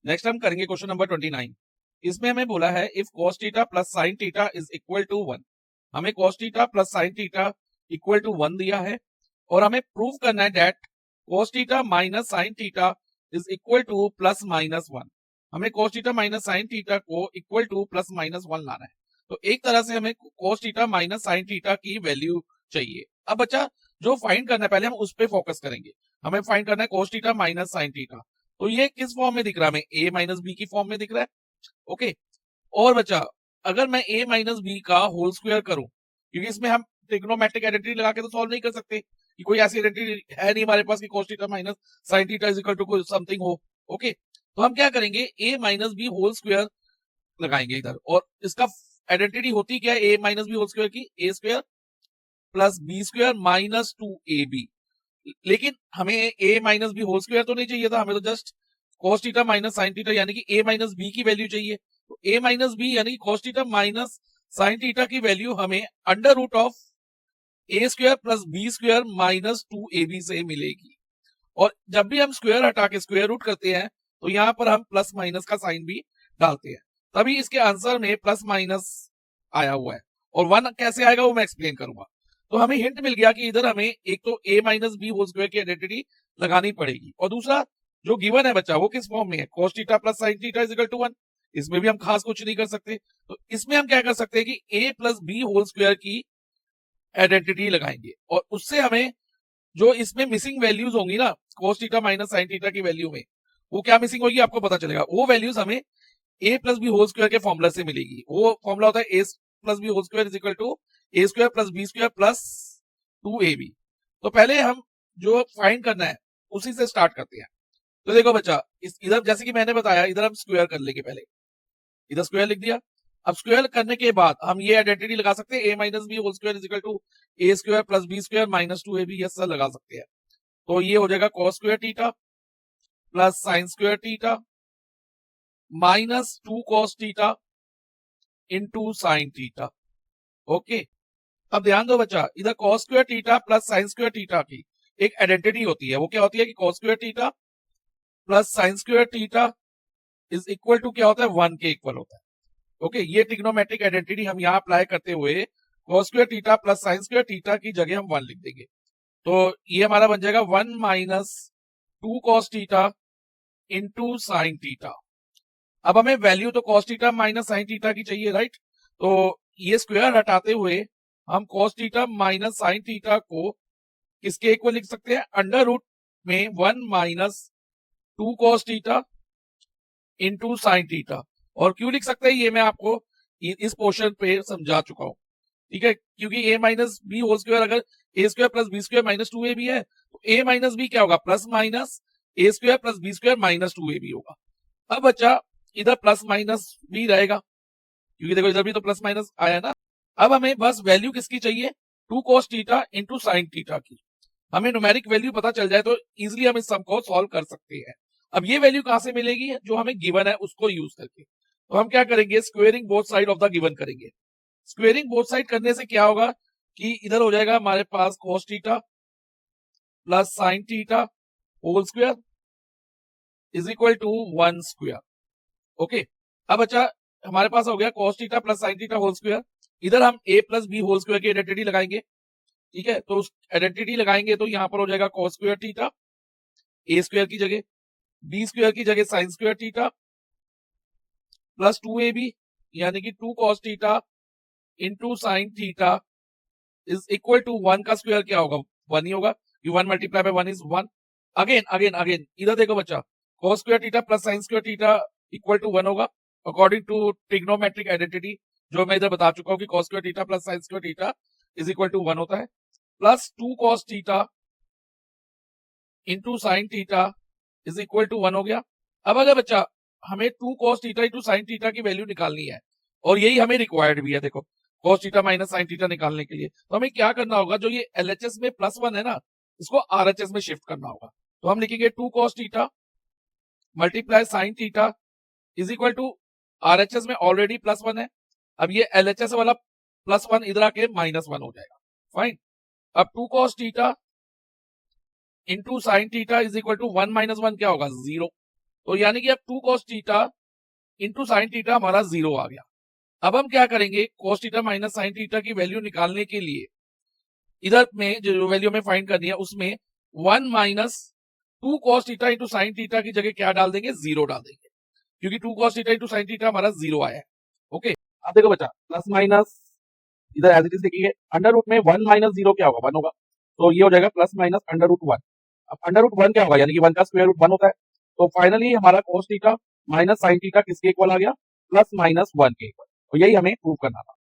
Next हम करेंगे question number 29। इसमें हमें बोला है if cos theta plus sin theta is equal to 1। हमें cos theta plus sin theta equal to 1 दिया है और हमें प्रूव करना है that cos theta minus sin theta is equal to plus minus 1। हमें cos theta minus sin theta को equal to plus minus 1 लाना है। तो एक तरह से हमें cos theta minus sin theta की वैल्यू चाहिए। अब बच्चा जो फाइंड करना है पहले हम उस पर फोकस करेंगे। हमें फाइंड करना है cos theta minus sin theta. तो ये किस फॉर्म में दिख रहा है? हमें a माइनस बी की फॉर्म में दिख रहा है। ओके, और बच्चा अगर मैं a माइनस बी का होल स्क्वायर करूं, क्योंकि इसमें हम ट्रिग्नोमेट्रिक आइडेंटिटी लगा के तो सॉल्व नहीं कर सकते कि कोई ऐसी आइडेंटिटी है नहीं हमारे पास कि cos theta minus sin theta is equal to कोई समथिंग हो। ओके, तो हम क्या करेंगे a minus B whole square लगाएंगे इधर, और इसका आइडेंटिटी होती क्या है a minus B whole square की? a square plus B square minus 2ab। लेकिन हमें a minus B whole square तो नहीं चाहिए था, हमें तो just cos theta minus sin theta यानी कि a माइनस बी की वैल्यू चाहिए। तो a माइनस बी यानी कि cos theta minus sin theta की वैल्यू हमें under root of a square plus B square minus 2ab से मिलेगी। और जब भी हम स्क्वायर हटा के स्क्वायर रूट करते हैं तो यहां पर हम प्लस माइनस का साइन भी डालते हैं, तभी इसके आंसर में प्लस माइनस आया हुआ है। और 1 कैसे आएगा वो मैं एक्सप्लेन करूंगा। तो हमें हिंट मिल गया कि इधर हमें एक तो a minus B whole square की आइडेंटिटी लगानी पड़ेगी, और दूसरा जो गिवन है बच्चा वो किस फॉर्म में है? cos theta plus sin theta is equal to 1। इसमें भी हम खास कुछ नहीं कर सकते, तो इसमें हम क्या कर सकते हैं कि a plus B whole square की आइडेंटिटी लगाएंगे, और उससे हमें जो इसमें मिसिंग वैल्यूज होंगी ना cos theta minus sin theta की वैल्यू में, वो क्या मिसिंग होगी आपको पता चलेगा। वो वैल्यूज हमें a plus B whole square के फॉर्मूला से मिलेगी। वो फॉर्मूला होता है a plus B whole square is equal to a square plus B square plus 2ab। तो पहले हम जो फाइंड करना है उसी से स्टार्ट करते हैं। तो देखो बच्चा, इधर जैसे कि मैंने बताया इधर हम स्क्वायर कर लेंगे, पहले इधर स्क्वायर लिख दिया। अब स्क्वायर करने के बाद हम ये आइडेंटिटी लगा सकते हैं a minus B whole square is equal to a square plus B square minus 2ab, ये सब लगा सकते हैं। तो ये हो जाएगा cos square theta plus sin square theta minus 2 cos theta into sine theta. Okay, अब ध्यान दो बच्चा, इधर cos square theta plus sin square theta की एक आइडेंटिटी होती है। वो क्या होती है कि cos square theta plus sin square theta is equal to क्या होता है? 1 के इक्वल होता है। ओके, ये ट्रिग्नोमेट्रिक आइडेंटिटी हम यहाँ अप्लाई करते हुए cos square theta plus sin square theta की जगह हम 1 लिख देंगे। तो ये हमारा बन जाएगा 1 minus 2 cos theta into sine theta. अब हमें वैल्यू तो cos theta minus sin theta की चाहिए, राइट? तो ये स्क्वायर हटाते हुए हम cos theta minus sin theta को किसके इक्वल लिख सकते हैं? अंडर रूट में 1 minus 2 cos theta into sine theta. और क्यों लिख सकते हैं ये मैं आपको इस पोर्शन पे समझा चुका हूं, ठीक है? क्योंकि a minus B whole square अगर a square plus B square minus 2ab है, तो a माइनस बी क्या होगा? Plus minus a square plus B square minus 2ab होगा। अब बच्चा इधर प्लस माइनस भी रहेगा, क्योंकि देखो इधर भी तो प्लस माइनस आया ना। अब हमें बस वैल्यू किसकी चाहिए? 2 cos theta into sine theta की। हमें न्यूमेरिक वैल्यू पता चल जाए तो इजिली हम इस सम को सॉल्व कर सकते हैं। अब ये वैल्यू कहां से मिलेगी? जो हमें गिवन है उसको यूज करके। तो हम क्या करेंगे? Squaring both side of the given करेंगे। स्क्वेयरिंग बोथ साइड करने से क्या होगा कि इधर हो जाएगा हमारे पास cos theta plus sine theta whole square is equal to 1 square. Okay, अब अच्छा हमारे पास हो गया cos theta plus sine theta whole square. इधर हम a plus B whole square की आइडेंटिटी लगाएंगे, ठीक है? तो उस आइडेंटिटी लगाएंगे तो यहां पर हो जाएगा cos square theta a square की जगह, b स्क्वायर की जगह sign square theta plus 2ab यानी कि 2 cos theta into sine theta is equal to 1 का स्क्वायर क्या होगा? 1 ही होगा, ये 1 multiply by 1 is 1। Again again again इधर देखो बच्चा, cos square theta plus sine square theta equal to 1 होगा अकॉर्डिंग टू ट्रिग्नोमेट्रिक आइडेंटिटी, जो मैं इधर बता चुका हूं कि cos square theta plus sine square theta is equal to 1 होता है, plus 2 cos theta into sine theta is equal to 1 हो गया। अब अगर बच्चा हमें 2 cos theta into sine theta की वैल्यू निकालनी है, और यही हमें रिक्वायर्ड भी है, देखो cos theta minus sine theta निकालने के लिए, तो हमें क्या करना होगा? जो ये LHS में प्लस 1 है ना, इसको RHS में शिफ्ट करना होगा। तो हम लिखेंगे 2 cos theta multiply sine theta is equal to RHS में ऑलरेडी प्लस 1 है, अब ये LHS वाला प्लस 1 इधर आके माइनस 1 हो जाएगा। फाइन, अब 2 cos theta into sine theta is equal to 1 minus 1 क्या होगा? 0। तो यानी कि अब 2 cos theta into sine theta हमारा 0 आ गया। अब हम क्या करेंगे, cos theta minus sign theta की वैल्यू निकालने के लिए इधर में जो वैल्यू हमें फाइंड करनी है उसमें 1 minus 2 cos theta into sine theta की जगह क्या डाल देंगे, 0 डाल देंगे, क्योंकि 2 cos theta into sine theta हमारा 0 आया है। ओके, अब देखो बच्चा, प्लस माइनस इधर एज इट इज लिखिए, अंडर रूट में 1 माइनस 0 क्या होगा, 1 होगा, तो ये हो जाएगा प्लस माइनस अंडर रूट 1। अब अंडर रूट 1 क्या होगा, यानी कि 1 का स्क्वायर रूट 1 होता है। तो फाइनली हमारा cos theta minus sine theta किसके इक्वल आ गया, प्लस माइनस 1 के इक्वल। तो यही हमें प्रूव करना था।